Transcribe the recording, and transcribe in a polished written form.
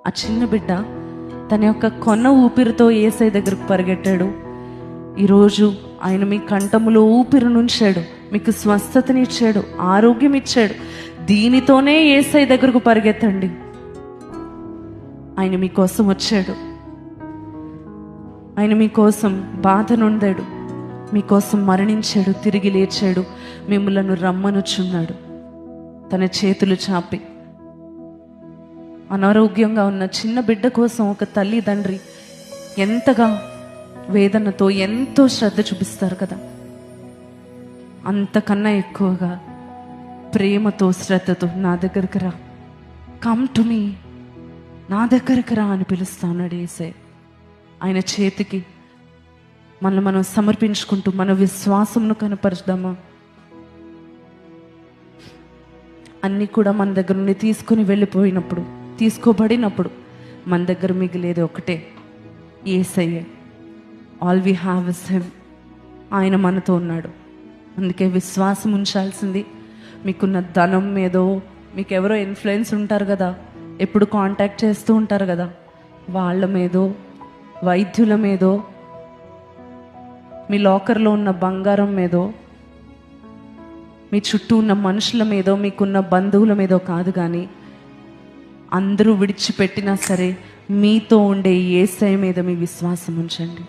ఆ చిన్న బిడ్డ తన యొక్క కొన్న ఊపిరితో యేసయ్య దగ్గరకు పరిగెట్టాడు. ఈరోజు ఆయన మీ కంఠములో ఊపిరి నుంచాడు, మీకు స్వస్థతనిచ్చాడు, ఆరోగ్యం ఇచ్చాడు. దీనితోనే యేసయ్య దగ్గరకు పరిగెత్తండి. ఆయన మీకోసం వచ్చాడు. ఆయన మీకోసం బాధ నొందాడు, మీకోసం మరణించాడు, తిరిగి లేచాడు, మిమ్మలను రమ్మనుచున్నాడు. తన చేతులు చాపి అనారోగ్యంగా ఉన్న చిన్న బిడ్డ కోసం ఒక తల్లి తండ్రి ఎంతగా వేదనతో ఎంతో శ్రద్ధ చూపిస్తారు కదా, అంతకన్నా ఎక్కువగా ప్రేమతో శ్రద్ధతో నా దగ్గరికి రా, కమ్ టు మీ, నా దగ్గరికి రా అని పిలుస్తా ఉన్నాడు యేసయ్య. ఆయన చేతికి మనం సమర్పించుకుంటూ మన విశ్వాసమును కనపరుద్దామా? అన్నీ కూడా మన దగ్గర నుండి తీసుకోబడినప్పుడు మన దగ్గర మిగిలేది ఒకటే, Yesayya. All we have is him. ఆయన మనతో ఉన్నాడు. అందుకే విశ్వాసం ఉంచాల్సింది. మీకున్న ధనం మీదో, మీకు ఎవరో ఇన్ఫ్లుయెన్స్ ఉంటారు కదా, ఎప్పుడు కాంటాక్ట్ చేస్తూ ఉంటారు కదా, వాళ్ళ మీదో, వైద్యుల మీదో, మీ లాకర్లో ఉన్న బంగారం మీదో, మీ చుట్టూ ఉన్న మనుషుల మీదో, మీకున్న బంధువుల మీదో కాదు, కానీ అందరూ విడిచిపెట్టినా సరే మీతో ఉండే యేసయ్య మీద మీ విశ్వాసం ఉంచండి.